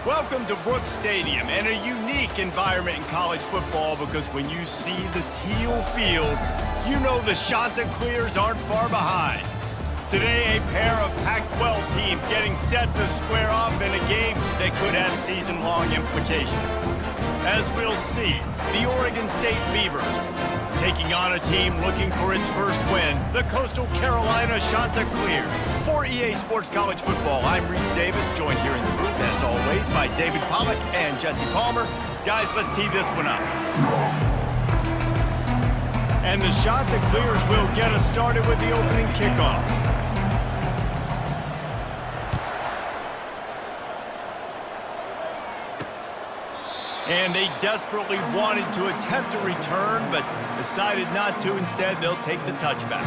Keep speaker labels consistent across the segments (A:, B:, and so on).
A: Welcome to Brooks Stadium and a unique environment in college football because when you see the teal field, you know the Chanticleers aren't far behind. Today, a pair of Pac-12 teams getting set to square off in a game that could have season-long implications. As we'll see, the Oregon State Beavers taking on a team looking for its first win, the Coastal Carolina Chanticleers. For EA Sports College Football, I'm Reese Davis, joined here in the booth, as always, by David Pollack and Jesse Palmer. Guys, let's tee this one up. And the Chanticleers will get us started with the opening kickoff. And they desperately wanted to attempt a return, but decided not to. Instead, they'll take the touchback.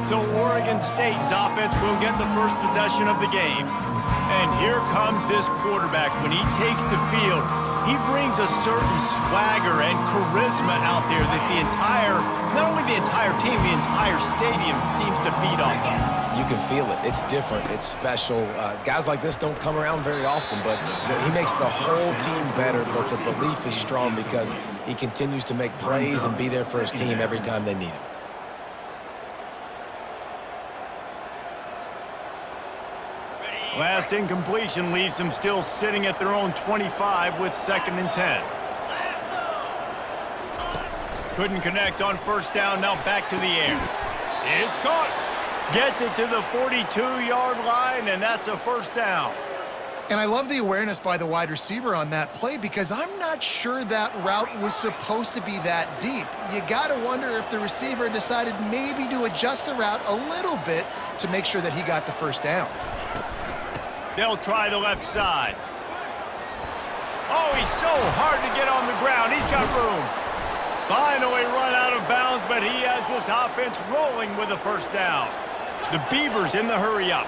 A: So Oregon State's offense will get the first possession of the game. And here comes this quarterback. When he takes the field, he brings a certain swagger and charisma out there that not only the entire team, the entire stadium seems to feed off of.
B: You can feel it. It's different. It's special. Guys like this don't come around very often, but he makes the whole team better, but the belief is strong because he continues to make plays and be there for his team every time they need him.
A: Last incompletion leaves them still sitting at their own 25 with 2nd and 10. Couldn't connect on first down, now back to the air. It's caught. Gets it to the 42-yard line, and that's a first down.
C: And I love the awareness by the wide receiver on that play because I'm not sure that route was supposed to be that deep. You got to wonder if the receiver decided maybe to adjust the route a little bit to make sure that he got the first down.
A: They'll try the left side. Oh, he's so hard to get on the ground. He's got room. Finally run out of bounds, but he has this offense rolling with a first down. The Beavers in the hurry-up.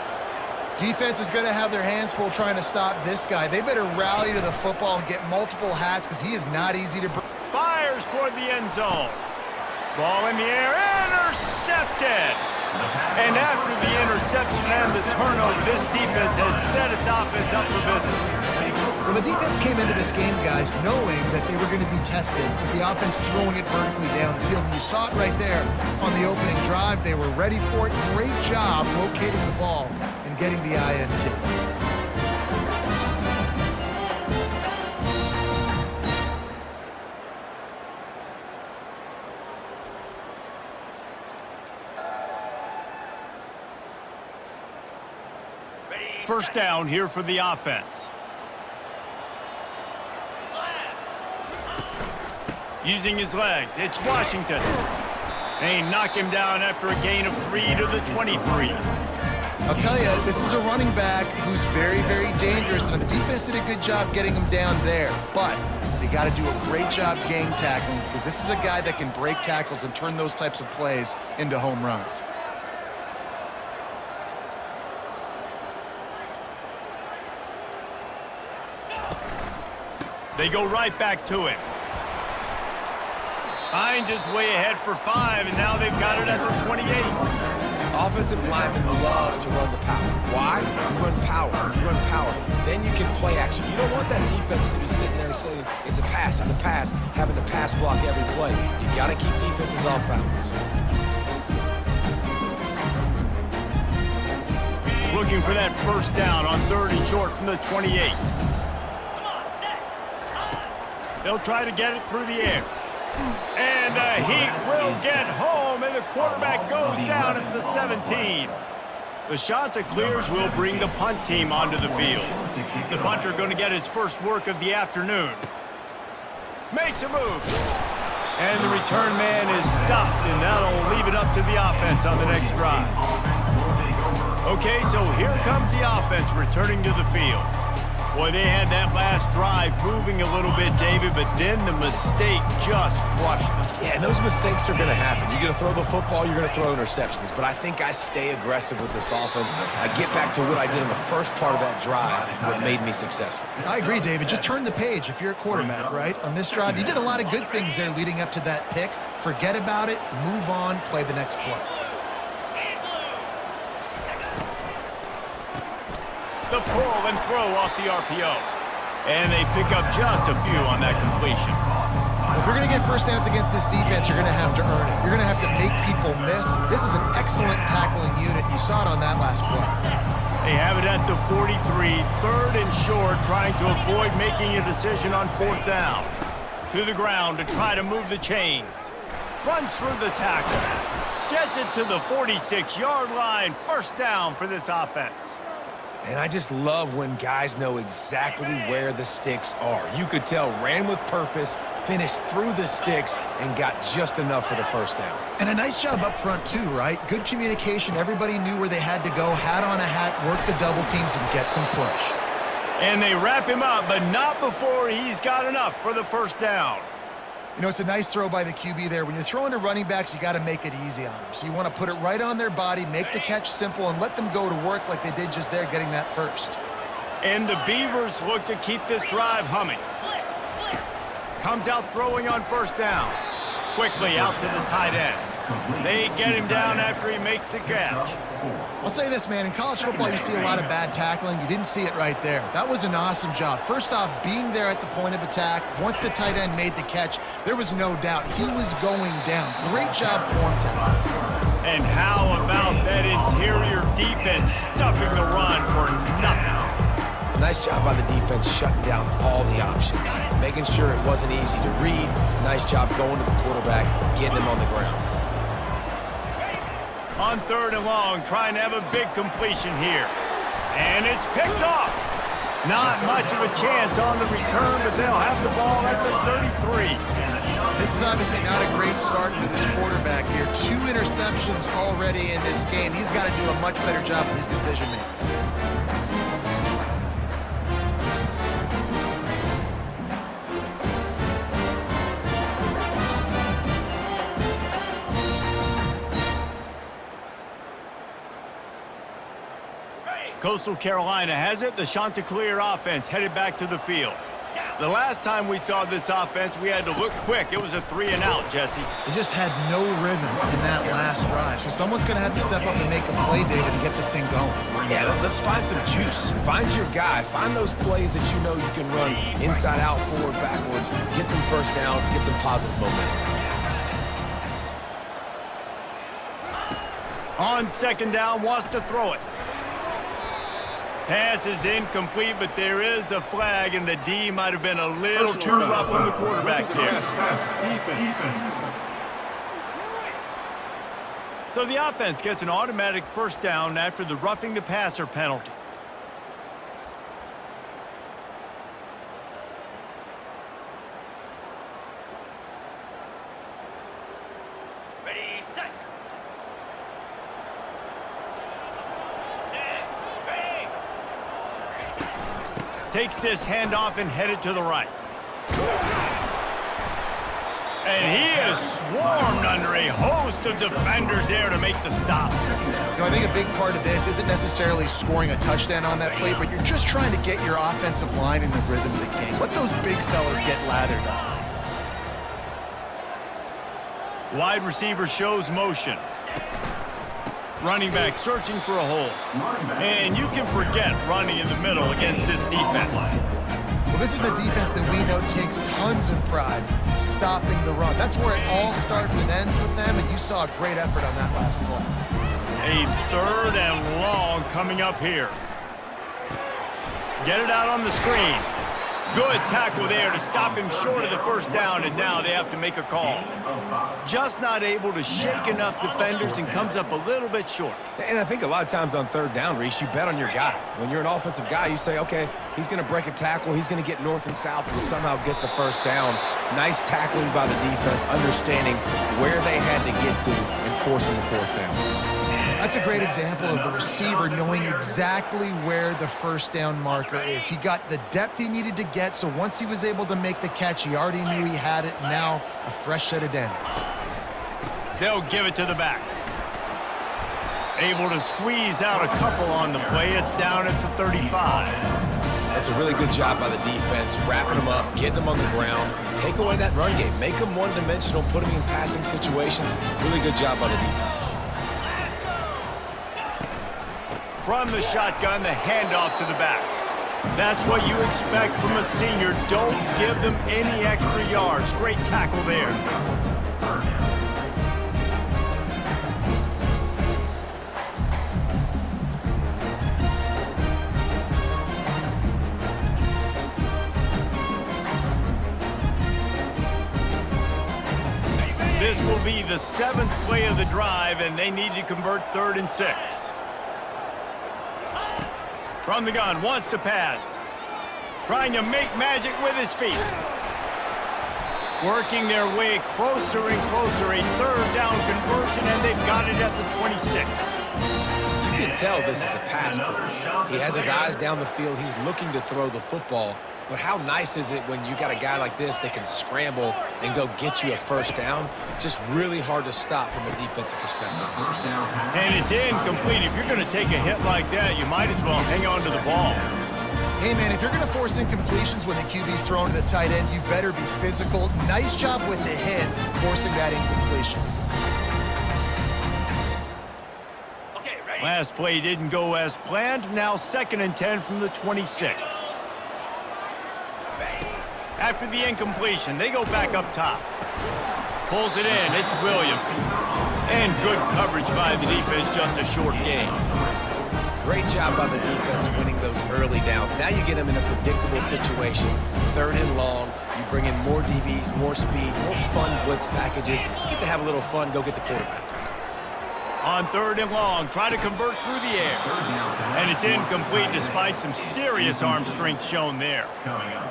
C: Defense is going to have their hands full trying to stop this guy. They better rally to the football and get multiple hats because he is not easy to break.
A: Fires toward the end zone. Ball in the air, intercepted. And after the interception and the turnover, this defense has set its offense up for business.
C: Well, the defense came into this game, guys, knowing that they were going to be tested with the offense throwing it vertically down the field. And you saw it right there on the opening drive. They were ready for it. Great job locating the ball and getting the INT.
A: First down here for the offense. Using his legs, it's Washington. They knock him down after a gain of 3 to the 23.
C: I'll tell you, this is a running back who's very, very dangerous, and the defense did a good job getting him down there. But they got to do a great job gang tackling because this is a guy that can break tackles and turn those types of plays into home runs.
A: They go right back to him. Hines is way ahead for 5, and now they've got it at the 28.
B: Offensive linemen love to run the power. Why? You run power. You run power. Then you can play action. You don't want that defense to be sitting there saying, it's a pass, having to pass block every play. You got to keep defenses off balance.
A: Looking for that first down on 3rd and short from the 28. They'll try to get it through the air. And the Heat will get home, and the quarterback goes down at the 17. The Chanticleers will bring the punt team onto the field. The punter going to get his first work of the afternoon. Makes a move. And the return man is stopped, and that'll leave it up to the offense on the next drive. Okay, so here comes the offense returning to the field. Boy, they had that last drive moving a little bit, David, but then the mistake just crushed them.
B: Yeah, and those mistakes are going to happen. You're going to throw the football, you're going to throw interceptions. But I think I stay aggressive with this offense. I get back to what I did in the first part of that drive that made me successful.
C: I agree, David. Just turn the page if you're a quarterback, right? On this drive, you did a lot of good things there leading up to that pick. Forget about it, move on, play the next play.
A: The pull and throw off the RPO. And they pick up just a few on that completion.
C: If you're going to get first downs against this defense, you're going to have to earn it. You're going to have to make people miss. This is an excellent tackling unit. You saw it on that last play.
A: They have it at the 43, third and short, trying to avoid making a decision on fourth down. To the ground to try to move the chains. Runs through the tackle. Gets it to the 46-yard line. First down for this offense.
B: And I just love when guys know exactly where the sticks are. You could tell ran with purpose, finished through the sticks, and got just enough for the first down.
C: And a nice job up front too, right? Good communication. Everybody knew where they had to go. Hat on a hat, work the double teams, and get some push.
A: And they wrap him up, but not before he's got enough for the first down.
C: You know, it's a nice throw by the QB there. When you're throwing to running backs, you got to make it easy on them. So you want to put it right on their body, make the catch simple, and let them go to work like they did just there, getting that first.
A: And the Beavers look to keep this drive humming. Comes out throwing on first down. Quickly out to the tight end. They get him down after he makes the catch.
C: I'll say this, man. In college football, you see a lot of bad tackling. You didn't see it right there. That was an awesome job. First off, being there at the point of attack. Once the tight end made the catch, there was no doubt he was going down. Great job for him tonight.
A: And how about that interior defense stuffing the run for nothing?
B: Nice job by the defense shutting down all the options, making sure it wasn't easy to read. Nice job going to the quarterback, getting him on the ground.
A: On third and long, trying to have a big completion here. And it's picked off. Not much of a chance on the return, but they'll have the ball at the 33.
C: This is obviously not a great start for this quarterback here. 2 interceptions already in this game. He's got to do a much better job with his decision-making.
A: Coastal Carolina has it. The Chanticleer offense headed back to the field. The last time we saw this offense, we had to look quick. It was a 3-and-out, Jesse.
C: They just had no rhythm in that last drive. So someone's going to have to step up and make a play, David, and get this thing going.
B: Yeah, let's find some juice. Find your guy. Find those plays that you know you can run inside out, forward, backwards. Get some first downs. Get some positive momentum.
A: On second down, wants to throw it. Pass is incomplete, but there is a flag, and the D might have been a little too rough on the quarterback there. So the offense gets an automatic first down after the roughing the passer penalty. Takes this handoff and headed to the right. And he is swarmed under a host of defenders there to make the stop.
C: You know, I think a big part of this isn't necessarily scoring a touchdown on that play, but you're just trying to get your offensive line in the rhythm of the game. Let those big fellas get lathered up.
A: Wide receiver shows motion. Running back searching for a hole. And you can forget running in the middle against this defense.
C: Well, this is a defense that we know takes tons of pride stopping the run. That's where it all starts and ends with them, and you saw a great effort on that last play.
A: A third and long coming up here. Get it out on the screen. Good tackle there to stop him short of the first down, and now they have to make a call. Just not able to shake enough defenders and comes up a little bit short.
B: And I think a lot of times on third down, Reese, you bet on your guy. When you're an offensive guy, you say, okay, he's going to break a tackle, he's going to get north and south and somehow get the first down. Nice tackling by the defense, understanding where they had to get to and forcing the fourth down.
C: That's a great example of the receiver knowing exactly where the first down marker is. He got the depth he needed to get, so once he was able to make the catch, he already knew he had it, and now a fresh set of downs.
A: They'll give it to the back. Able to squeeze out a couple on the play. It's down at the 35.
B: That's a really good job by the defense, wrapping them up, getting them on the ground. Take away that run game. Make them one-dimensional, put them in passing situations. Really good job by the defense.
A: From the shotgun, the handoff to the back. That's what you expect from a senior. Don't give them any extra yards. Great tackle there. This will be the 7th play of the drive, and they need to convert 3rd and 6. From the gun, wants to pass. Trying to make magic with his feet. Working their way closer and closer. A 3rd down conversion, and they've got it at the 26.
B: You can tell this is a pass play. He has his eyes down the field. He's looking to throw the football. But how nice is it when you got a guy like this that can scramble and go get you a 1st down? Just really hard to stop from a defensive perspective.
A: And it's incomplete. If you're going to take a hit like that, you might as well hang on to the ball.
C: Hey, man, if you're going to force incompletions when the QB's thrown to the tight end, you better be physical. Nice job with the hit, forcing that incompletion.
A: Last play didn't go as planned. Now 2nd and 10 from the 26. After the incompletion, they go back up top. Pulls it in. It's Williams. And good coverage by the defense, just a short gain.
B: Great job by the defense winning those early downs. Now you get them in a predictable situation. 3rd and long. You bring in more DBs, more speed, more fun blitz packages. You get to have a little fun, go get the quarterback.
A: On 3rd and long, try to convert through the air. And it's incomplete despite some serious arm strength shown there.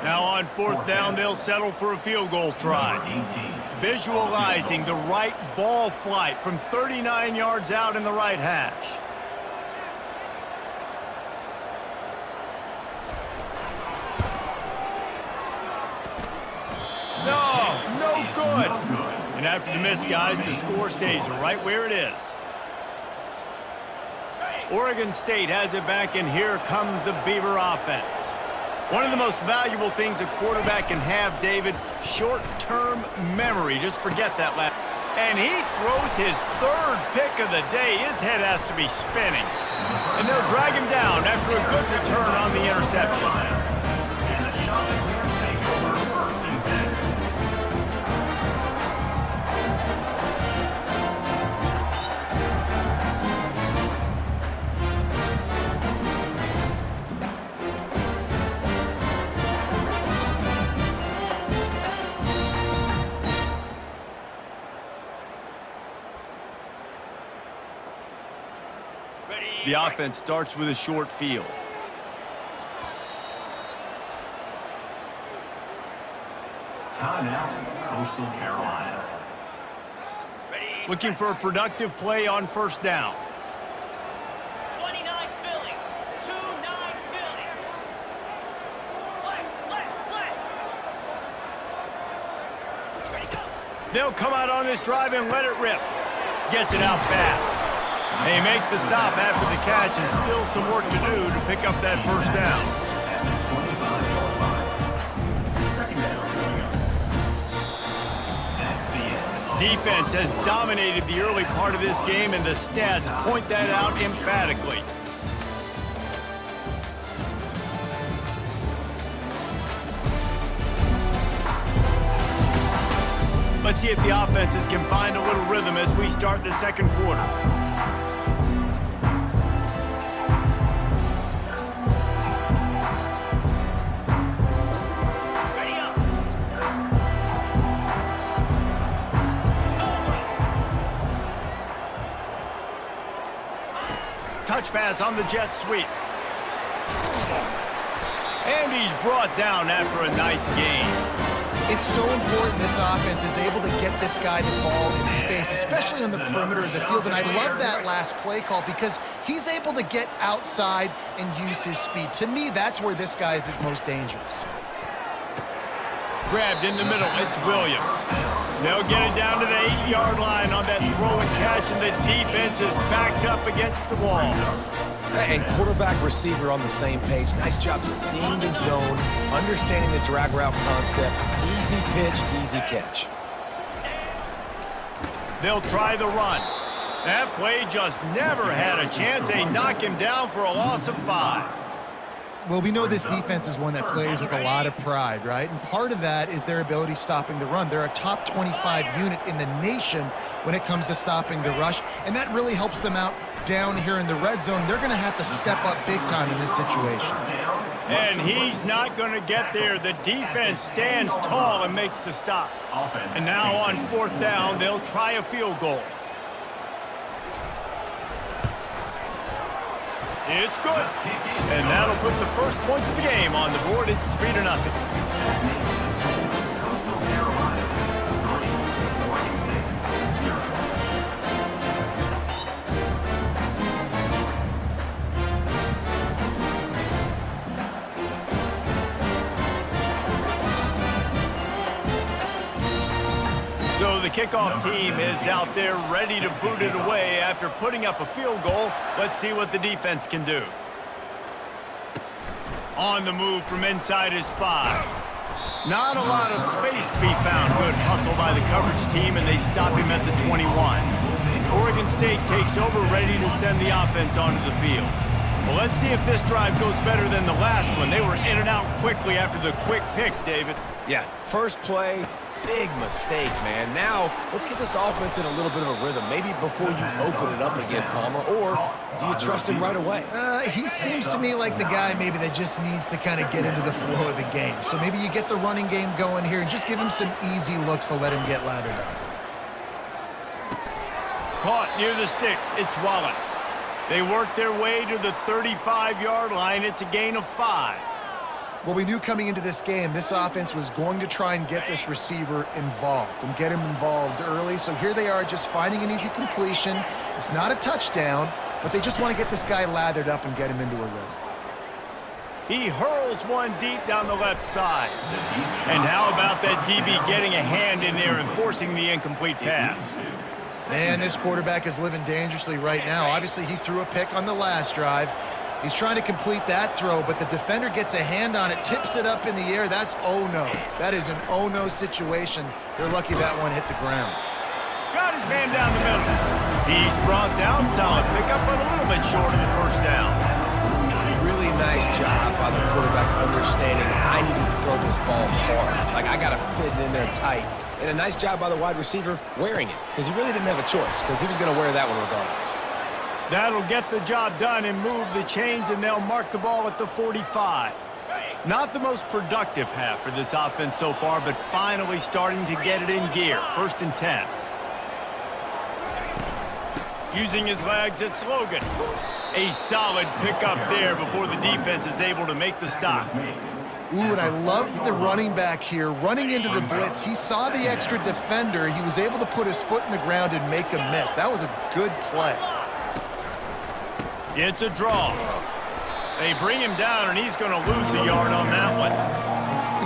A: Now on 4th down, they'll settle for a field goal try. Visualizing the right ball flight from 39 yards out in the right hash. No good. And after the miss, guys, the score stays right where it is. Oregon State has it back, and here comes the Beaver offense. One of the most valuable things a quarterback can have, David, short-term memory. Just forget that last. And he throws his 3rd pick of the day. His head has to be spinning. And they'll drag him down after a good return on the interception. The offense starts with a short field.
D: Timeout, Coastal Carolina.
A: Looking for a productive play on 1st down.
E: 29 Philly. 2-9 Philly. Let's. Ready, go.
A: They'll come out on this drive and let it rip. Gets it out fast. They make the stop after the catch, and still some work to do to pick up that 1st down. Defense has dominated the early part of this game, and the stats point that out emphatically. Let's see if the offenses can find a little rhythm as we start the 2nd quarter. Touch pass on the jet sweep. And he's brought down after a nice gain.
C: It's so important this offense is able to get this guy the ball in space, especially on the perimeter of the field. And I love that last play call because he's able to get outside and use his speed. To me, that's where this guy is most dangerous.
A: Grabbed in the middle, it's Williams. They'll get it down to the 8-yard line on that throw and catch, and the defense is backed up against the wall.
B: And quarterback receiver on the same page. Nice job seeing the zone, understanding the drag route concept. Easy pitch, easy catch.
A: They'll try the run. That play just never had a chance. They knock him down for a loss of 5.
C: Well, we know this defense is one that plays with a lot of pride, right? And part of that is their ability stopping the run. They're a top 25 unit in the nation when it comes to stopping the rush, and that really helps them out down here in the red zone. They're going to have to step up big time in this situation.
A: And he's not going to get there. The defense stands tall and makes the stop. And now on 4th down, they'll try a field goal. It's good. And that'll put the first points of the game on the board. It's 3-0. So the kickoff team is out there ready to boot it away after putting up a field goal. Let's see what the defense can do. On the move from inside his 5. Not a lot of space to be found. Good hustle by the coverage team, and they stop him at the 21. Oregon State takes over, ready to send the offense onto the field. Well, let's see if this drive goes better than the last one. They were in and out quickly after the quick pick, David.
B: Yeah, first play, big mistake, man. Now, let's get this offense in a little bit of a rhythm. Maybe before you open it up again, Palmer, or do you trust him right away?
C: He seems to me like the guy maybe that just needs to kind of get into the flow of the game. So maybe you get the running game going here and just give him some easy looks to let him get lathered up.
A: Caught near the sticks. It's Wallace. They work their way to the 35-yard line. It's a gain of 5.
C: Well, we knew coming into this game, this offense was going to try and get this receiver involved and get him involved early. So here they are just finding an easy completion. It's not a touchdown, but they just want to get this guy lathered up and get him into a rhythm.
A: He hurls one deep down the left side. And how about that DB getting a hand in there and forcing the incomplete pass?
C: Man, this quarterback is living dangerously right now. Obviously, he threw a pick on the last drive. He's trying to complete that throw, but the defender gets a hand on it, tips it up in the air. That's oh-no. That is an oh-no situation. They're lucky that one hit the ground.
A: Got his man down the middle. He's brought down. Solid pickup, but a little bit short of the first down.
B: Really nice job by the quarterback understanding I need to throw this ball hard. Like, I got to fit it in there tight. And a nice job by the wide receiver wearing it, because he really didn't have a choice, because he was going to wear that one regardless.
A: That'll get the job done and move the chains, and they'll mark the ball at the 45. Not the most productive half for this offense so far, but finally starting to get it in gear. 1st and 10. Using his legs, it's Logan. A solid pickup there before the defense is able to make the stop.
C: Ooh, and I love the running back here. Running into the blitz, he saw the extra defender. He was able to put his foot in the ground and make a miss. That was a good play.
A: It's a draw. They bring him down, and he's going to lose a yard on that one.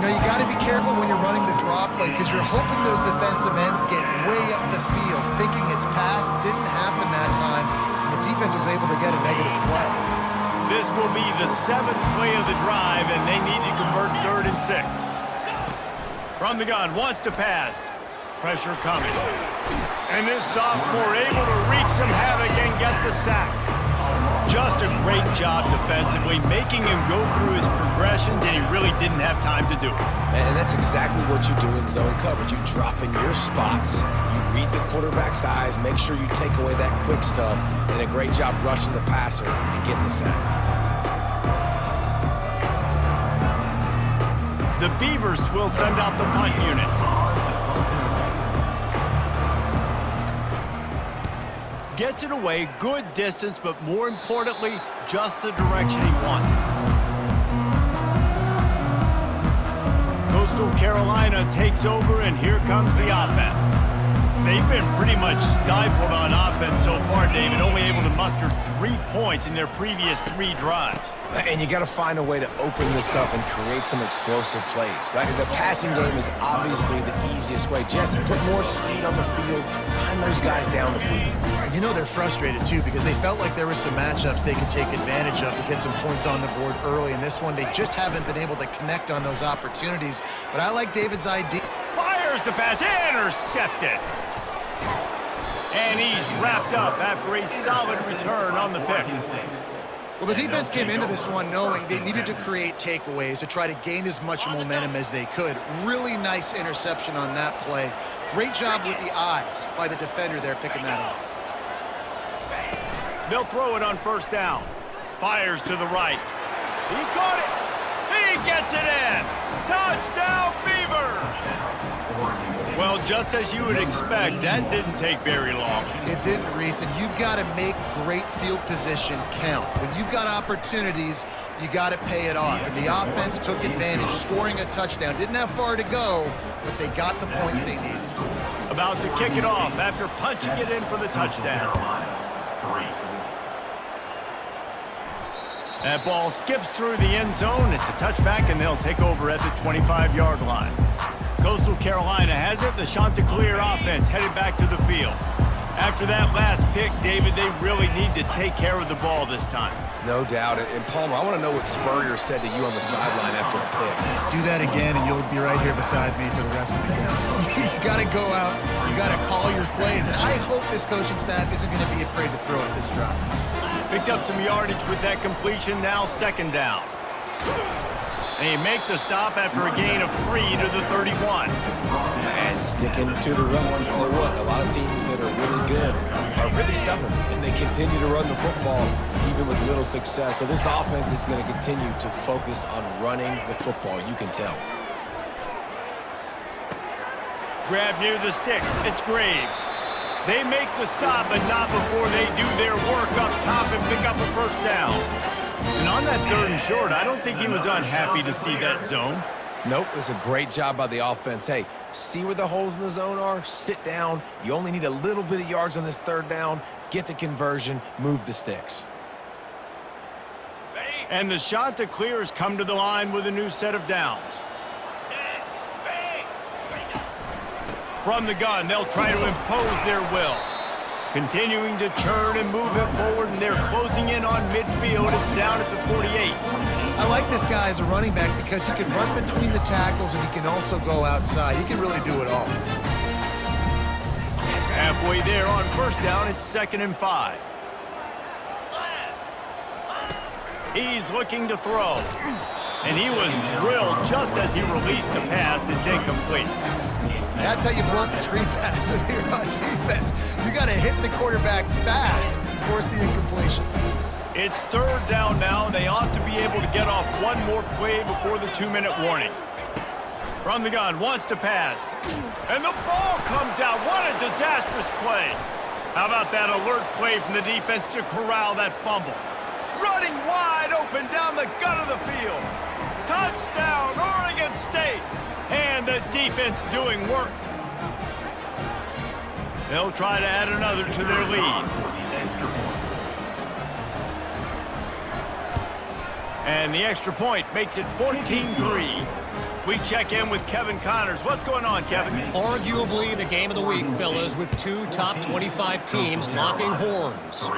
C: You know, you got to be careful when you're running the draw play because you're hoping those defensive ends get way up the field, thinking it's pass. Didn't happen that time, and the defense was able to get a negative play.
A: This will be the 7th play of the drive, and they need to convert 3rd and 6. From the gun, wants to pass. Pressure coming. And this sophomore able to wreak some havoc and get the sack. Just a great job defensively, making him go through his progressions, and he really didn't have time to do it.
B: And that's exactly what you do in zone coverage. You drop in your spots, you read the quarterback's eyes, make sure you take away that quick stuff, and a great job rushing the passer and getting the sack.
A: The Beavers will send out the punt unit. Gets it away, good distance, but more importantly, just the direction he wanted. Coastal Carolina takes over, and here comes the offense. They've been pretty much stifled on offense so far, David, only able to muster 3 points in their previous 3 drives.
B: And you got to find a way to open this up and create some explosive plays. Like, the passing game is obviously the easiest way. Jesse, put more speed on the field, find those guys down the field.
C: You know they're frustrated, too, because they felt like there were some matchups they could take advantage of to get some points on the board early. In this one, they just haven't been able to connect on those opportunities. But I like David's idea.
A: Fires the pass, intercepted. And he's wrapped up after a solid return on the pick.
C: Well, the defense came into this one knowing they needed to create takeaways to try to gain as much momentum as they could. Really nice interception on that play. Great job with the eyes by the defender there picking that off.
A: They'll throw it on first down. Fires to the right. He caught it. He gets it in. Touchdown, Beavers! Well, just as you would expect, that didn't take very long.
C: It didn't, Reese, and you've got to make great field position count. When you've got opportunities, you got to pay it off. And the offense took advantage, scoring a touchdown. Didn't have far to go, but they got the points they needed.
A: About to kick it off after punching it in for the touchdown. That ball skips through the end zone. It's a touchback, and they'll take over at the 25-yard line. Coastal Carolina has it. The Chanticleer offense headed back to the field. After that last pick, David, they really need to take care of the ball this time.
B: No doubt. And Palmer, I want to know what Spurrier said to you on the sideline after a pick.
C: Do that again, and you'll be right here beside me for the rest of the game. You got to go out. You got to call your plays. And I hope this coaching staff isn't going to be afraid to throw at this drive.
A: Picked up some yardage with that completion. Now second down. They make the stop after a gain of 3 to the 31.
B: And sticking to the run. I'll tell you what, a lot of teams that are really good are really stubborn, and they continue to run the football even with little success. So this offense is going to continue to focus on running the football. You can tell.
A: Grab near the sticks. It's Graves. They make the stop, but not before they do their work up top and pick up a first down. And on that 3rd and short, I don't think he was unhappy to see that zone.
B: Nope, it was a great job by the offense. Hey, see where the holes in the zone are? Sit down. You only need a little bit of yards on this 3rd down. Get the conversion. Move the sticks.
A: And the Chanticleers come to the line with a new set of downs. From the gun, they'll try to impose their will. Continuing to churn and move it forward, and they're closing in on midfield. It's down at the 48.
C: I like this guy as a running back because he can run between the tackles and he can also go outside. He can really do it all.
A: Halfway there on first down, it's 2nd and 5. He's looking to throw. And he was drilled just as he released the pass. It's incomplete.
C: That's how you blow up the screen pass if you're on defense. You got to hit the quarterback fast and force the incompletion.
A: It's 3rd down now, and they ought to be able to get off one more play before the 2-minute warning. From the gun, wants to pass. And the ball comes out. What a disastrous play. How about that alert play from the defense to corral that fumble? Running wide open down the gut of the field. Touchdown, Oregon State. And the defense doing work. They'll try to add another to their lead. And the extra point makes it 14-3. We check in with Kevin Connors. What's going on, Kevin?
F: Arguably the game of the week, fellas, with 2 top 25 teams locking horns.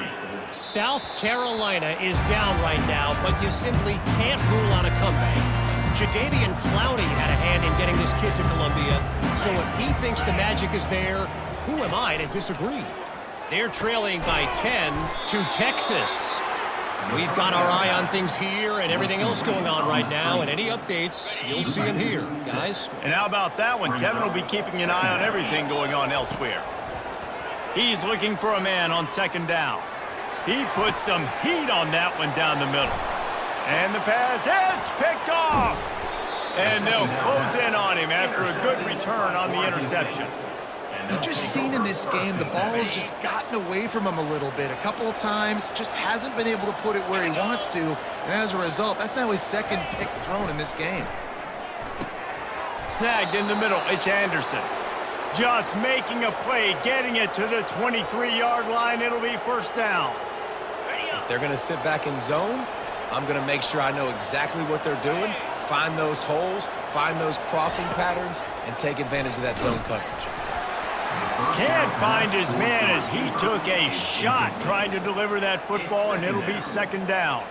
F: South Carolina is down right now, but you simply can't rule out a comeback. Jadeveon Clowney had a hand in getting this kid to Columbia, so if he thinks the magic is there, who am I to disagree? They're trailing by 10 to Texas. We've got our eye on things here and everything else going on right now, and any updates, you'll see them here, guys.
A: And how about that one? Kevin will be keeping an eye on everything going on elsewhere. He's looking for a man on 2nd down. He put some heat on that one down the middle. And the pass, it's picked off. And they'll close in on him after a good return on the interception.
C: We've just seen in this game the ball has just gotten away from him a little bit. A couple of times, just hasn't been able to put it where he wants to. And as a result, that's now his 2nd pick thrown in this game.
A: Snagged in the middle, it's Anderson. Just making a play, getting it to the 23-yard line. It'll be first down.
B: If they're going to sit back in zone, I'm going to make sure I know exactly what they're doing, find those holes, find those crossing patterns, and take advantage of that zone coverage.
A: Can't find his man as he took a shot trying to deliver that football, and it'll be 2nd down.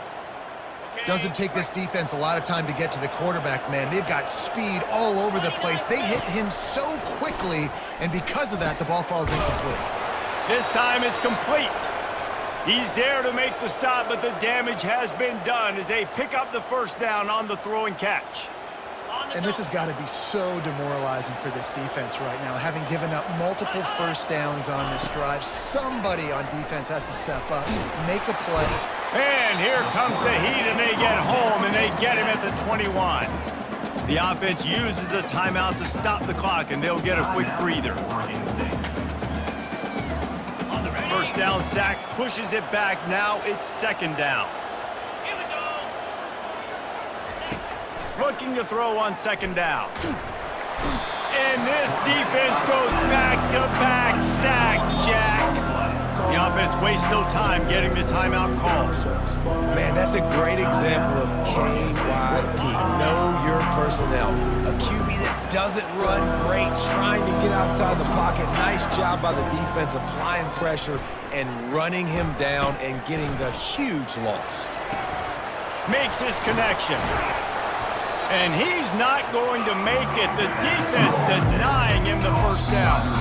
C: Doesn't take this defense a lot of time to get to the quarterback, man. They've got speed all over the place. They hit him so quickly, and because of that, the ball falls incomplete.
A: This time it's complete. He's there to make the stop, but the damage has been done as they pick up the first down on the throw and catch.
C: And this has got to be so demoralizing for this defense right now, having given up multiple first downs on this drive. Somebody on defense has to step up, make a play.
A: And here comes the heat, and they get home, and they get him at the 21. The offense uses a timeout to stop the clock, and they'll get a quick breather. First down sack pushes it back. Now it's second down.
E: Here we go.
A: Looking to throw on second down. And this defense goes back-to-back sack, Jack. The offense wastes no time getting the timeout called.
B: Man, that's a great example of KYP. Know your personnel. A QB that doesn't run great, trying to get outside the pocket. Nice job by the defense applying pressure and running him down and getting the huge loss.
A: Makes his connection. And he's not going to make it. The defense denying him the first down.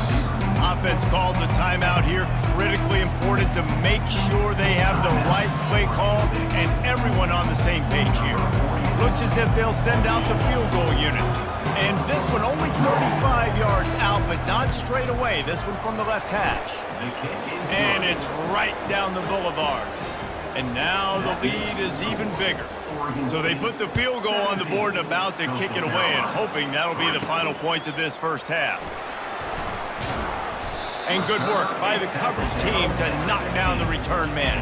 A: Offense calls a timeout here. Critically important to make sure they have the right play call and everyone on the same page here. Looks as if they'll send out the field goal unit. And this one only 35 yards out, but not straight away. This one from the left hash. And it's right down the boulevard. And now the lead is even bigger. So they put the field goal on the board and about to kick it away, and hoping that'll be the final points of this first half. And good work by the coverage team to knock down the return man.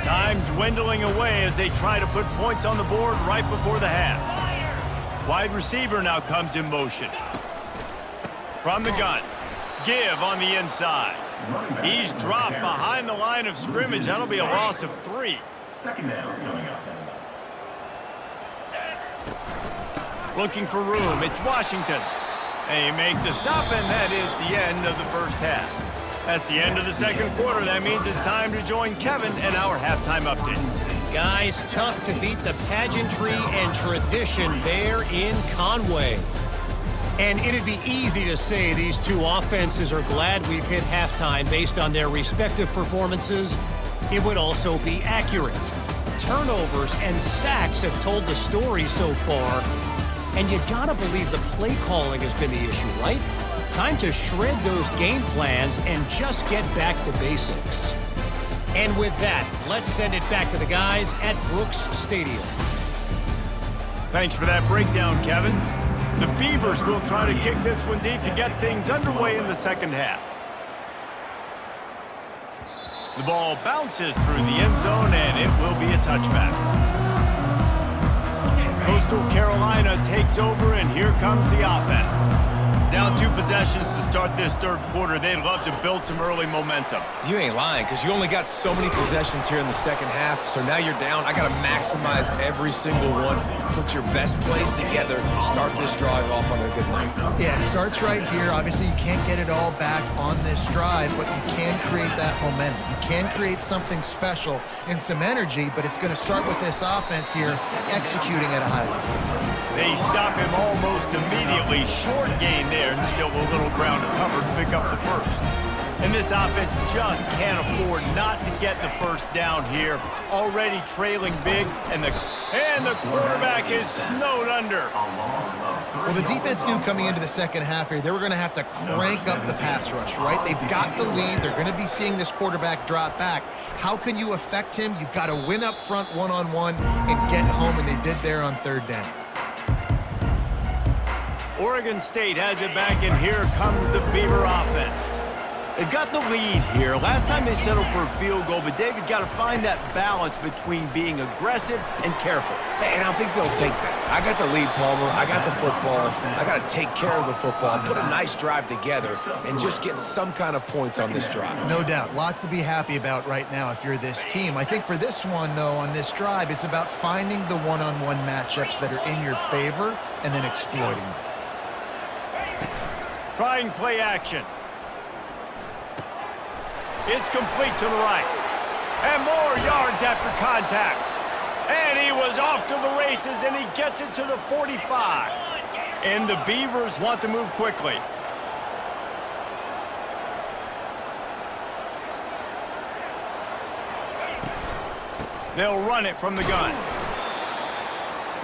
A: Time dwindling away as they try to put points on the board right before the half. Wide receiver now comes in motion. From the gun, give on the inside. He's dropped behind the line of scrimmage. That'll be a loss of 3.
D: Second down coming up.
A: Looking for room, it's Washington. They make the stop, and that is the end of the first half. That's the end of the second quarter. That means it's time to join Kevin and our halftime update.
F: Guys, tough to beat the pageantry and tradition there in Conway. And it'd be easy to say these two offenses are glad we've hit halftime based on their respective performances. It would also be accurate. Turnovers and sacks have told the story so far. And you gotta believe the play calling has been the issue, right? Time to shred those game plans and just get back to basics. And with that, let's send it back to the guys at Brooks Stadium.
A: Thanks for that breakdown, Kevin. The Beavers will try to kick this one deep to get things underway in the second half. The ball bounces through the end zone, and it will be a touchback. Coastal Carolina takes over, and here comes the offense. Down 2 possessions to start this third quarter. They'd love to build some early momentum.
B: You ain't lying, because you only got so many possessions here in the second half, so now you're down. I got to maximize every single one. Put your best plays together. Start this drive off on a good night.
C: Yeah, it starts right here. Obviously, you can't get it all back on this drive, but you can create that momentum. You can create something special and some energy, but it's going to start with this offense here executing at a high level.
A: They stop him almost immediately. Short gain there, and still a little ground to cover to pick up the first. And this offense just can't afford not to get the first down here. Already trailing big, and the quarterback is snowed under.
C: Well, the defense knew coming into the second half here, they were going to have to crank up the pass rush, right? They've got the lead. They're going to be seeing this quarterback drop back. How can you affect him? You've got to win up front one-on-one and get home, and they did there on third down.
A: Oregon State has it back, and here comes the Beaver offense. They've got the lead here. Last time they settled for a field goal, but David got to find that balance between being aggressive and careful.
B: And I think they'll take that. I got the lead, Palmer. I got the football. I got to take care of the football, put a nice drive together, and just get some kind of points on this drive.
C: No doubt. Lots to be happy about right now if you're this team. I think for this one, though, on this drive, it's about finding the one-on-one matchups that are in your favor and then exploiting them.
A: Trying play action. It's complete to the right. And more yards after contact. And he was off to the races, and he gets it to the 45. And the Beavers want to move quickly. They'll run it from the gun.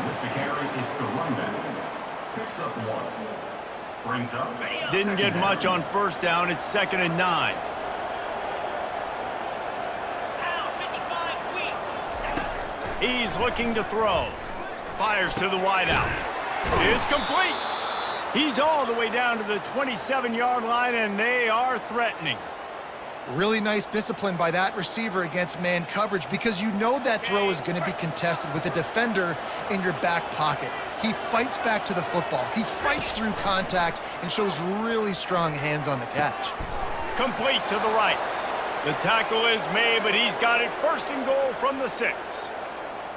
D: With the carry, it's the run back. Picks up 1. Brings up.
A: Didn't get much on first down. It's 2nd and 9. He's looking to throw. Fires to the wideout. It's complete. He's all the way down to the 27-yard line, and they are threatening.
C: Really nice discipline by that receiver against man coverage, because you know that throw is going to be contested with a defender in your back pocket. He fights back to the football. He fights through contact and shows really strong hands on the catch.
A: Complete to the right. The tackle is made, but he's got it 1st and goal from the 6.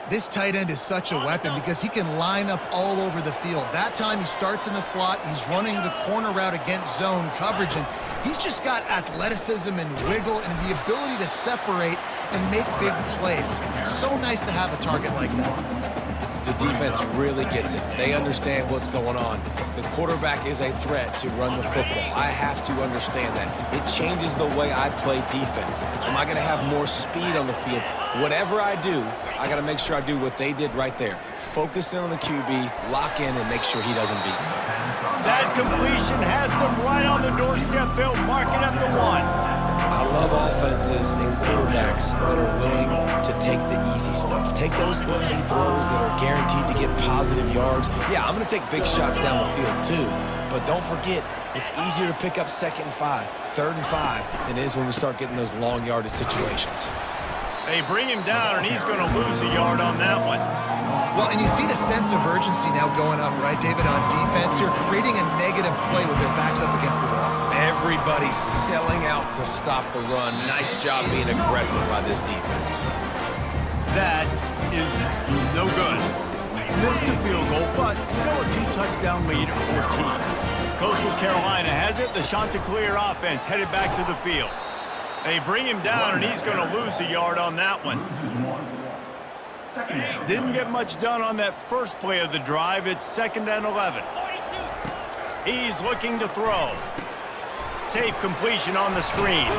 C: This tight end is such a weapon because he can line up all over the field. That time he starts in the slot. He's running the corner route against zone coverage, and he's just got athleticism and wiggle and the ability to separate and make big plays. It's so nice to have a target like that.
B: The defense really gets it. They understand what's going on. The quarterback is a threat to run the football. I have to understand that. It changes the way I play defense. Am I going to have more speed on the field? Whatever I do, I got to make sure I do what they did right there. Focus in on the QB, lock in, and make sure he doesn't beat me.
A: That completion has them right on the doorstep. They'll mark it at the 1.
B: I love offenses and quarterbacks that are willing to take the easy stuff. Take those easy throws that are guaranteed to get positive yards. Yeah, I'm going to take big shots down the field too. But don't forget, it's easier to pick up 2nd and 5, 3rd and 5 than it is when we start getting those long yardage situations.
A: They bring him down, and he's going to lose a yard on that one.
C: Well, and you see the sense of urgency now going up, right, David, on defense here, creating a negative play with their backs up against the wall.
B: Everybody's selling out to stop the run. Nice job being aggressive by this defense.
A: That is no good. Missed the field goal, but still a 2-touchdown lead at 14. Coastal Carolina has it. The Chanticleer offense headed back to the field. They bring him down, and he's going to lose a yard on that one. Didn't get much done on that first play of the drive. It's 2nd and 11. He's looking to throw. Safe completion on the screen.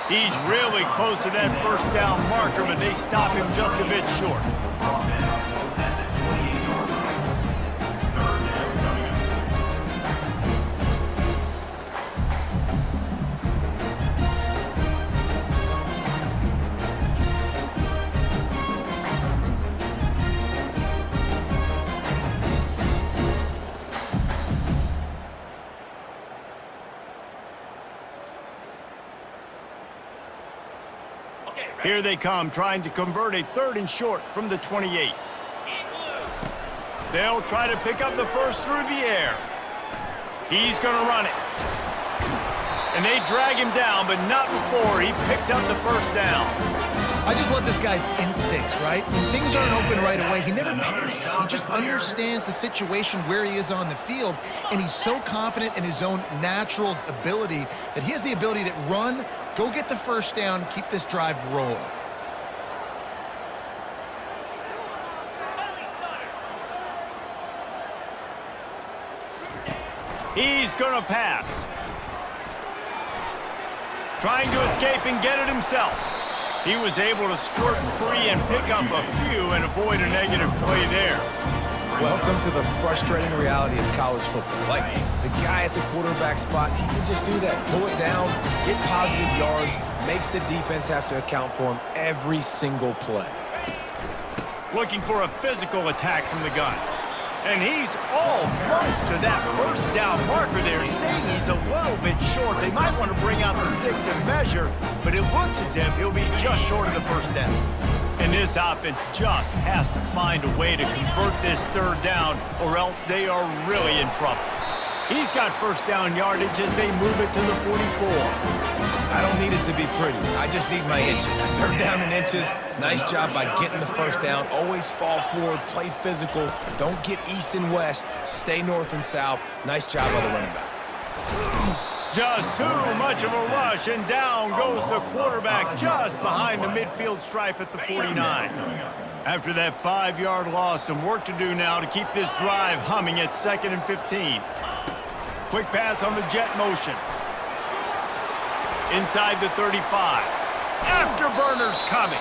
A: He's really close to that 1st down marker, but they stop him just a bit short. Here they come, trying to convert a 3rd and short from the 28. They'll try to pick up the first through the air. He's going to run it. And they drag him down, but not before he picks up the 1st down.
C: I just love this guy's instincts, right? When things aren't open right away, he never panics. He just understands the situation where he is on the field, and he's so confident in his own natural ability that he has the ability to run, go get the 1st down, keep this drive rolling.
A: He's going to pass. Trying to escape and get it himself. He was able to squirt free and pick up a few and avoid a negative play there.
B: Welcome to the frustrating reality of college football. Like, the guy at the quarterback spot, he can just do that. Pull it down, get positive yards, makes the defense have to account for him every single play.
A: Looking for a physical attack from the gun. And he's almost to that 1st down marker there, saying he's a little bit short. They might want to bring out the sticks and measure, but it looks as if he'll be just short of the 1st down. And this offense just has to find a way to convert this 3rd down, or else they are really in trouble. He's got 1st down yardage as they move it to the 44.
B: I don't need it to be pretty. I just need my inches. 3rd down in inches. Nice job by getting the 1st down. Always fall forward, play physical. Don't get east and west. Stay north and south. Nice job by the running back.
A: Just too much of a rush, and down goes the quarterback just behind the midfield stripe at the 49. After that 5-yard loss, some work to do now to keep this drive humming at 2nd and 15. Quick pass on the jet motion. Inside the 35. Afterburners coming.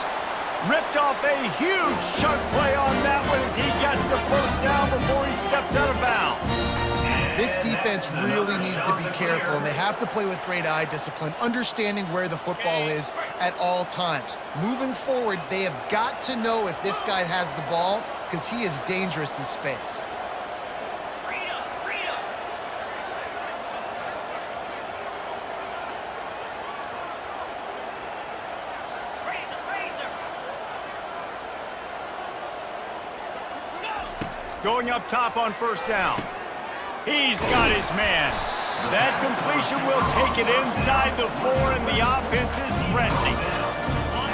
A: Ripped off a huge chunk play on that one as he gets the first down before he steps out of bounds.
C: This defense really needs to be careful, and they have to play with great eye discipline, understanding where the football is at all times. Moving forward, they have got to know if this guy has the ball because he is dangerous in space.
A: Going up top on first down. He's got his man. That completion will take it inside the 4, and the offense is threatening.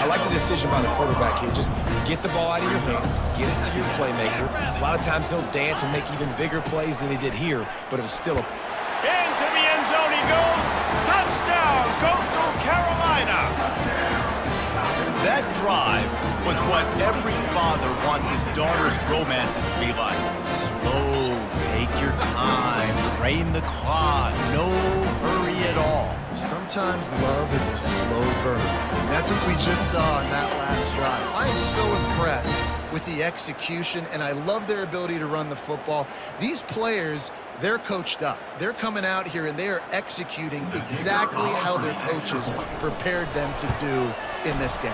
B: I like the decision by the quarterback here. Just get the ball out of your hands, get it to your playmaker. A lot of times he'll dance and make even bigger plays than he did here, but it was still a...
A: Into the end zone he goes. Touchdown, Coastal Carolina. That drive was what every father wants his daughter's romances to be like. Slow, take your time, drain the clock, no hurry at all.
C: Sometimes love is a slow burn. And that's what we just saw in that last drive. I am so impressed with the execution, and I love their ability to run the football. These players, they're coached up. They're coming out here, and they are executing exactly how their coaches prepared them to do in this game.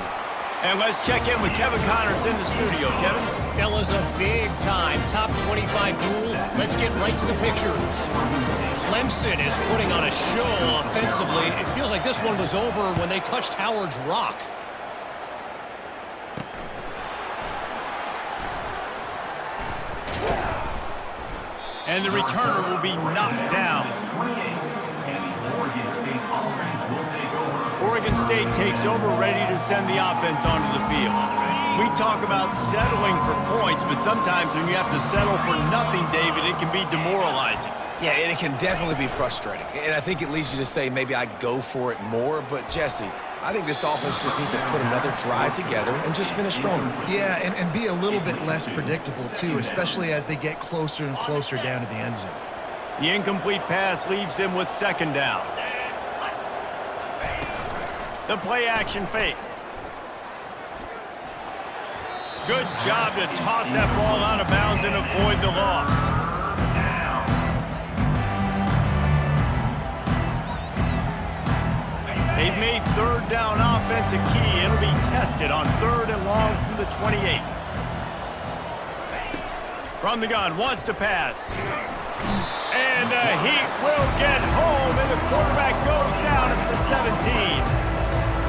A: And let's check in with Kevin Connors in the studio. Kevin?
F: Fellas, a big-time top 25 duel. Let's get right to the pictures. Clemson is putting on a show offensively. It feels like this one was over when they touched Howard's Rock.
A: And the returner will be knocked down. Oregon State takes over, ready to send the offense onto the field. We talk about settling for points, but sometimes when you have to settle for nothing, David, it can be demoralizing.
B: Yeah, and it can definitely be frustrating. And I think it leads you to say maybe I go for it more. But, Jesse, I think this offense just needs to put another drive together and just finish stronger.
C: Yeah, and be a little bit less predictable, too, especially as they get closer and closer down to the end zone.
A: The incomplete pass leaves them with 2nd down. The play-action fake. Good job to toss that ball out of bounds and avoid the loss. They've made 3rd down offense a key. It'll be tested on 3rd and long from the 28. From the gun, wants to pass. And the Heat will get home, and the quarterback goes down at the 17.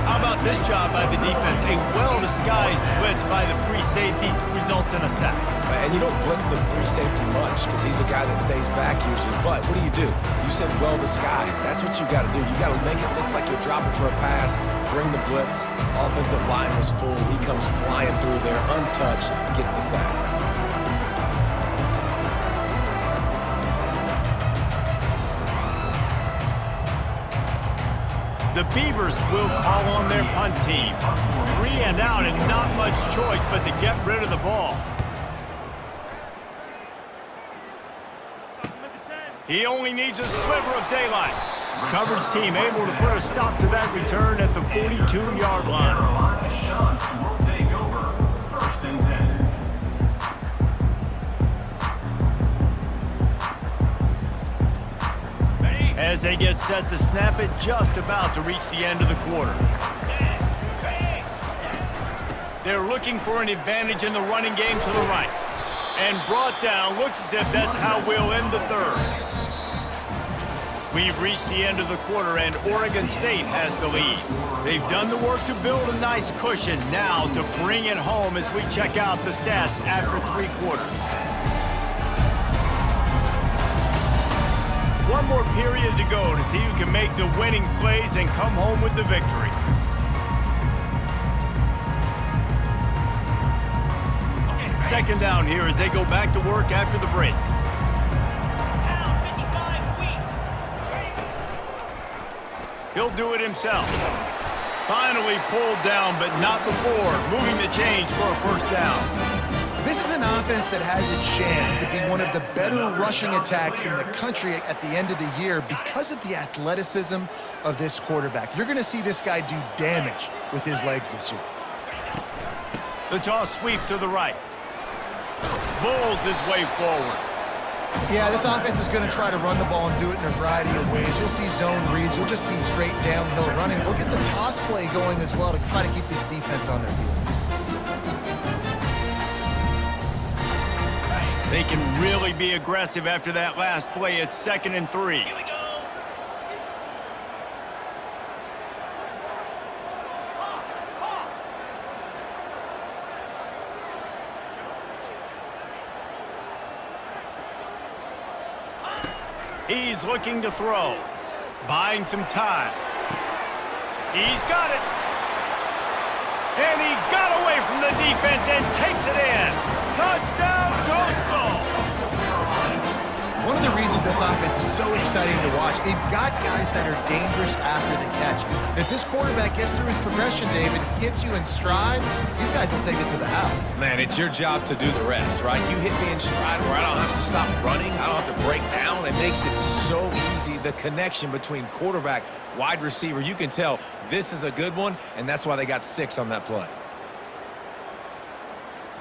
A: How about this job by the defense? A well-disguised blitz by the free safety results in a sack.
B: And you don't blitz the free safety much because he's a guy that stays back usually. But what do? You said well-disguised. That's what you got to do. You got to make it look like you're dropping for a pass, bring the blitz. Offensive line was full. He comes flying through there, untouched, gets the sack.
A: The Beavers will call on their punt team. 3 and out and not much choice but to get rid of the ball. He only needs a sliver of daylight. Coverage team able to put a stop to that return at the 42-yard line.
D: Shots will take over. 1st and 10.
A: As they get set to snap it, just about to reach the end of the quarter. They're looking for an advantage in the running game to the right. And brought down, looks as if that's how we'll end the 3rd. We've reached the end of the quarter, and Oregon State has the lead. They've done the work to build a nice cushion. Now to bring it home as we check out the stats after 3 quarters. One more period to go to see who can make the winning plays and come home with the victory. Second down here as they go back to work after the break. He'll do it himself. Finally pulled down, but not before moving the chains for a first down.
C: This is an offense that has a chance to be one of the better rushing attacks in the country at the end of the year because of the athleticism of this quarterback. You're going to see this guy do damage with his legs this year.
A: The toss sweep to the right. Bulls his way forward.
C: Yeah, this offense is going to try to run the ball and do it in a variety of ways. You'll see zone reads. You'll just see straight downhill running. We'll get the toss play going as well to try to keep this defense on their heels.
A: They can really be aggressive after that last play. It's 2nd and 3.
E: Here we go.
A: He's looking to throw. Buying some time. He's got it. And he got away from the defense and takes it in. Touchdown, Coastal!
C: One of the reasons this offense is so exciting to watch, they've got guys that are dangerous after the catch. If this quarterback gets through his progression, David, hits you in stride, these guys will take it to the house.
B: Man, it's your job to do the rest, right? You hit me in stride where I don't have to stop running. I don't have to break down. It makes it so easy. The connection between quarterback, wide receiver, you can tell this is a good one, and that's why they got 6 on that play.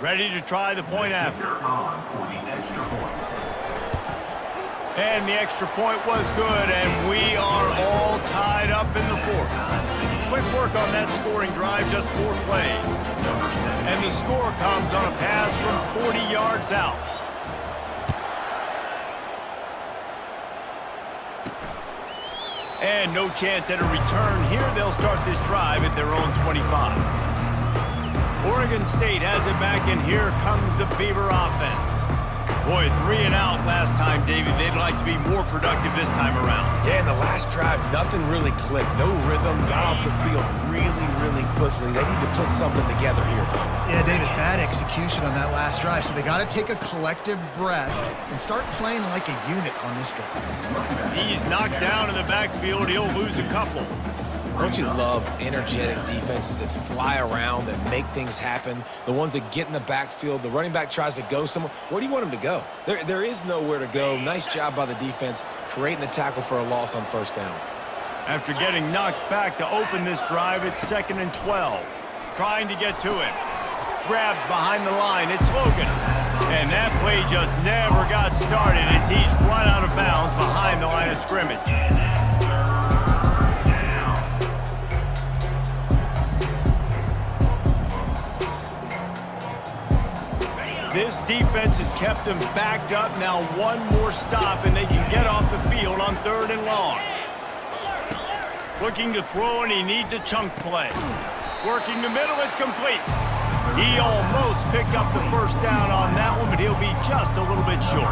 A: Ready to try the point after.
D: On for the extra point.
A: And the extra point was good, and we are all tied up in the 4th. Quick work on that scoring drive, just 4 plays. And the score comes on a pass from 40 yards out. And no chance at a return here. They'll start this drive at their own 25. Oregon State has it back, and here comes the Beaver offense. Boy, 3 and out last time, David. They'd like to be more productive this time around.
B: Yeah, in the last drive, nothing really clicked. No rhythm, got off the field really, really quickly. They need to put something together here.
C: Yeah, David, bad execution on that last drive, so they got to take a collective breath and start playing like a unit on this drive.
A: He's knocked down in the backfield. He'll lose a couple.
B: Don't you love energetic defenses that fly around, that make things happen? The ones that get in the backfield, the running back tries to go somewhere. Where do you want him to go? There is nowhere to go. Nice job by the defense, creating the tackle for a loss on 1st down.
A: After getting knocked back to open this drive, it's 2nd and 12. Trying to get to him. Grabbed behind the line. It's Logan. And that play just never got started as he's run out of bounds behind the line of scrimmage. This defense has kept them backed up. Now one more stop, and they can get off the field on 3rd and long. Looking to throw, and he needs a chunk play. Working the middle, it's complete. He almost picked up the 1st down on that one, but he'll be just a little bit short.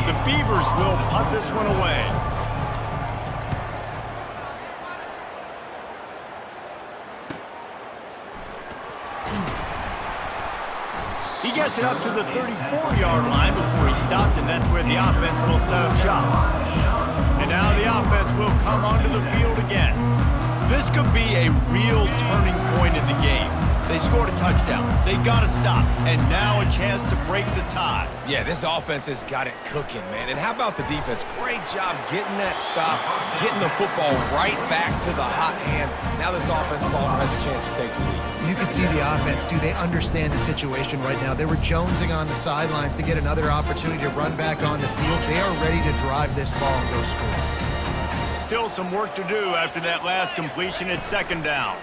A: The Beavers will punt this one away. He gets it up to the 34-yard line before he stopped, and that's where the offense will set up shop. And now the offense will come onto the field again. This could be a real turning point in the game. They scored a touchdown. They got to stop, and now a chance to break the tie.
B: Yeah, this offense has got it cooking, man. And how about the defense? Great job getting that stop, getting the football right back to the hot hand. Now this offense, Palmer, has a chance to take the lead.
C: You can see the offense, too. They understand the situation right now. They were jonesing on the sidelines to get another opportunity to run back on the field. They are ready to drive this ball and go score.
A: Still some work to do after that last completion at 2nd down.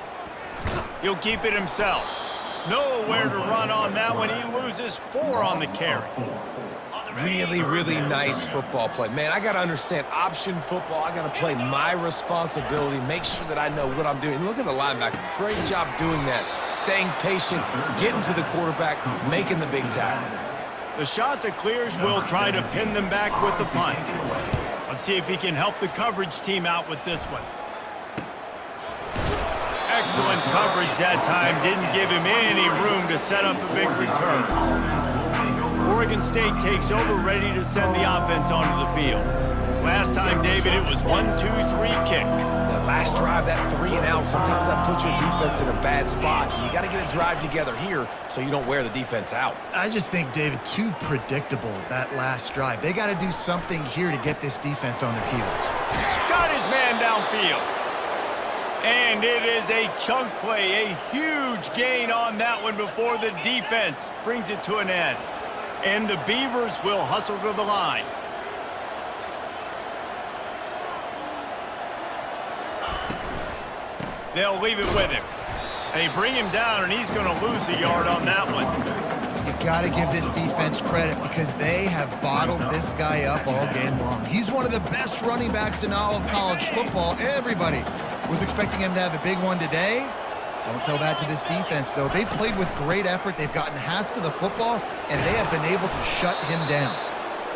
A: He'll keep it himself. Nowhere to run on that one. He loses 4 on the carry.
B: Really, really nice football play. Man, I got to understand option football. I got to play my responsibility, make sure that I know what I'm doing. Look at the linebacker. Great job doing that. Staying patient, getting to the quarterback, making the big tackle.
A: The shot that clears will try to pin them back with the punt. Let's see if he can help the coverage team out with this one. Excellent coverage that time. Didn't give him any room to set up a big return. Oregon State takes over, ready to send the offense onto the field. Last time, David, it was 1-2-3 kick.
B: Now last drive, that 3 and out, sometimes that puts your defense in a bad spot. And you got to get a drive together here so you don't wear the defense out.
C: I just think, David, too predictable, that last drive. They got to do something here to get this defense on their heels.
A: Got his man downfield. And it is a chunk play, a huge gain on that one before the defense brings it to an end. And the Beavers will hustle to the line. They'll leave it with him. They bring him down, and he's going to lose a yard on that one.
C: You got to give this defense credit because they have bottled this guy up all game long. He's one of the best running backs in all of college football. Everybody was expecting him to have a big one today. Don't tell that to this defense, though. They've played with great effort. They've gotten hats to the football, and they have been able to shut him down.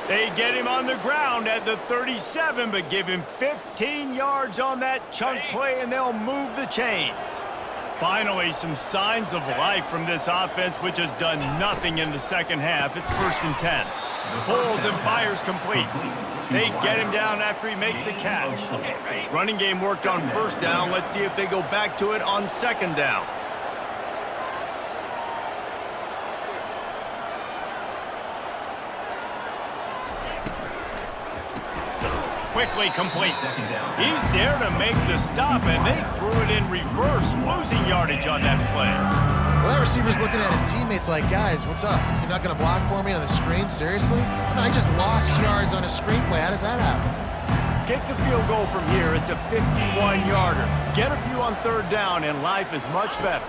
A: They get him on the ground at the 37, but give him 15 yards on that chunk play, and they'll move the chains. Finally, some signs of life from this offense, which has done nothing in the second half. It's 1st and 10. Pulls and fires complete. They get him down after he makes the catch. Running game worked on 1st down. Let's see if they go back to it on 2nd down. Quickly complete. He's there to make the stop, and they threw it in reverse, losing yardage on that play.
C: Well, that receiver's looking at his teammates like, guys, what's up? You're not going to block for me on the screen? Seriously? No, I just lost yards on a screenplay. How does that happen?
A: Get the field goal from here. It's a 51-yarder. Get a few on 3rd down, and life is much better.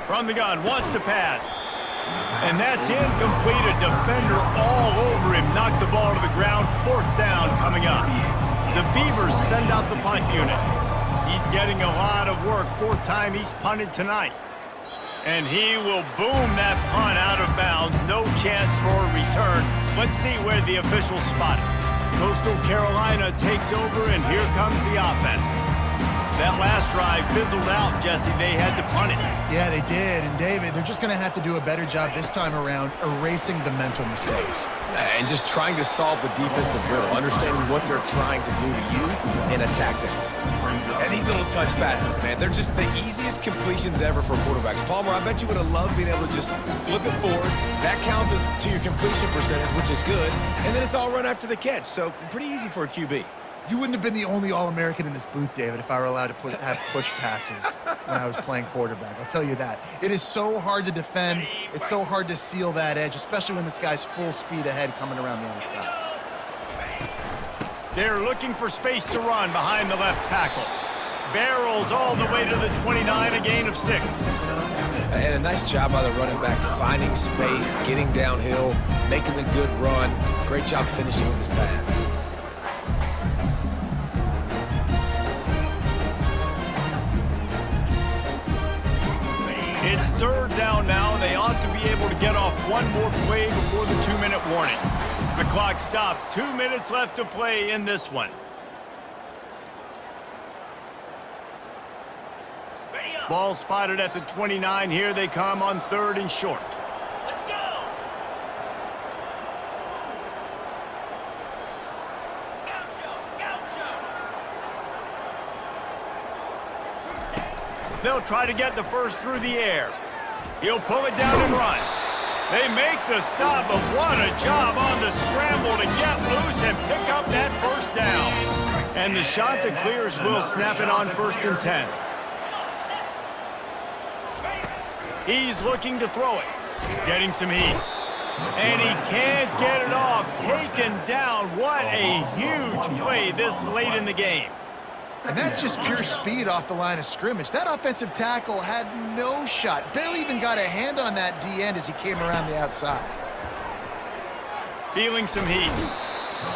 A: From the gun, wants to pass. And that's incomplete. A defender all over him. Knocked the ball to the ground. 4th down coming up. The Beavers send out the punt unit. He's getting a lot of work. 4th time he's punted tonight. And he will boom that punt out of bounds. No chance for a return. Let's see where the officials spot it. Coastal Carolina takes over, and here comes the offense. That last drive fizzled out, Jesse. They had to punt it.
C: Yeah, they did. And, David, they're just going to have to do a better job this time around erasing the mental mistakes.
B: And just trying to solve the defensive riddle, understanding what they're trying to do to you and attack them. And these little touch passes, man, they're just the easiest completions ever for quarterbacks. Palmer, I bet you would have loved being able to just flip it forward. That counts as to your completion percentage, which is good. And then it's all run after the catch, so pretty easy for a QB.
C: You wouldn't have been the only All-American in this booth, David, if I were allowed to have push passes when I was playing quarterback. I'll tell you that. It is so hard to defend. It's so hard to seal that edge, especially when this guy's full speed ahead coming around the outside.
A: They're looking for space to run behind the left tackle. Barrels all the way to the 29, a gain of 6.
B: And a nice job by the running back, finding space, getting downhill, making a good run. Great job finishing with his pads.
A: It's 3rd down now. They ought to be able to get off one more play before the 2-minute warning. The clock stops. 2 minutes left to play in this one. Ball spotted at the 29. Here they come on 3rd and short.
E: Let's go. Gaucho.
A: They'll try to get the first through the air. He'll pull it down and run. They make the stop, but what a job on the scramble to get loose and pick up that 1st down. And the shot to clears will snap it on 1st and 10. He's looking to throw it. Getting some heat. And he can't get it off. Taken down. What a huge play this late in the game.
C: And that's just pure speed off the line of scrimmage. That offensive tackle had no shot. Barely even got a hand on that D-end as he came around the outside.
A: Feeling some heat.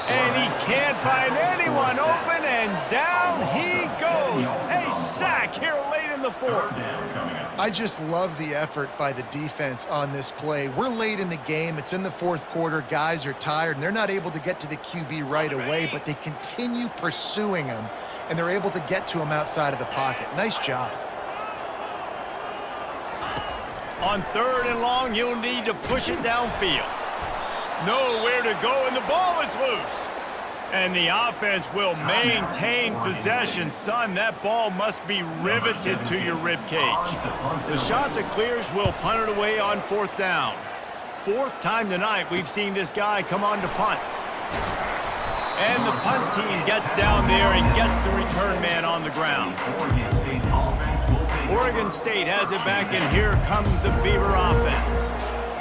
A: And he can't find anyone open, and down he goes. A sack here late in the 4th.
C: I just love the effort by the defense on this play. We're late in the game. It's in the 4th quarter. Guys are tired, and they're not able to get to the QB right away, but they continue pursuing him, and they're able to get to him outside of the pocket. Nice job.
A: On 3rd and long, you'll need to push it downfield. Nowhere to go, and the ball is loose. And the offense will maintain possession. Son, that ball must be riveted to your ribcage. The shot that clears will punt it away on 4th down. 4th time tonight we've seen this guy come on to punt. And the punt team gets down there and gets the return man on the ground. Oregon State has it back, and here comes the Beaver offense.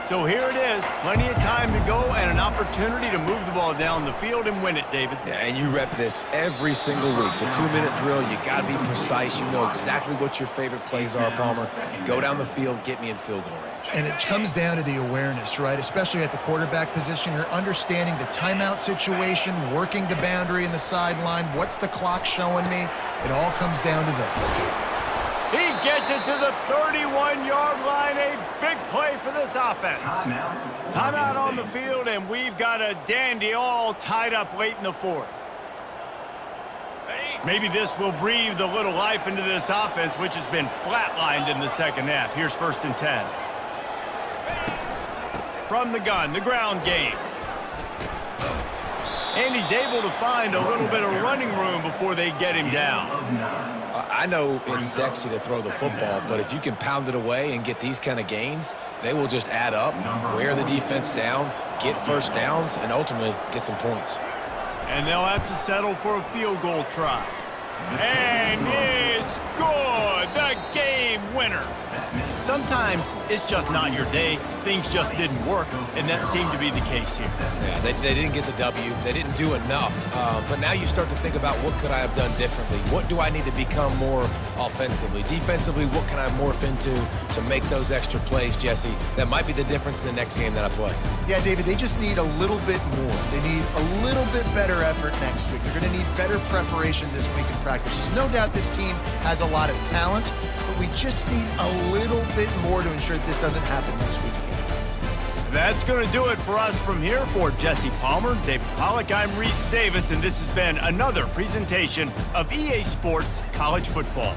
A: So here it is, plenty of time to go and an opportunity to move the ball down the field and win it, David.
B: Yeah, and you rep this every single week. The 2-minute drill, you got to be precise. You know exactly what your favorite plays are, Palmer. Go down the field, get me in field goal range.
C: And it comes down to the awareness, right? Especially at the quarterback position. You're understanding the timeout situation, working the boundary and the sideline. What's the clock showing me? It all comes down to this.
A: He gets it to the 31-yard line. A big play for this offense. Timeout on the field, and we've got a dandy all tied up late in the 4th. Maybe this will breathe a little life into this offense, which has been flatlined in the 2nd half. Here's 1st and 10. From the gun, the ground game. And he's able to find a little bit of running room before they get him down.
B: I know it's sexy to throw the football, but if you can pound it away and get these kind of gains, they will just add up, wear the defense down, get 1st downs, and ultimately get some points.
A: And they'll have to settle for a field goal try. And it's good! The game winner! Sometimes it's just not your day. Things just didn't work, and that seemed to be the case here.
B: Yeah, they didn't get the W. They didn't do enough. But now you start to think about what could I have done differently? What do I need to become more offensively? Defensively, what can I morph into to make those extra plays, Jesse? That might be the difference in the next game that I play.
C: Yeah, David, they just need a little bit more. They need a little bit better effort next week. They're going to need better preparation this week in practice. There's no doubt this team has a lot of talent, but we just need a little bit more to ensure that this doesn't happen next week again.
A: That's going to do it for us from here. For Jesse Palmer, David Pollack, I'm Reese Davis, and this has been another presentation of EA Sports College Football.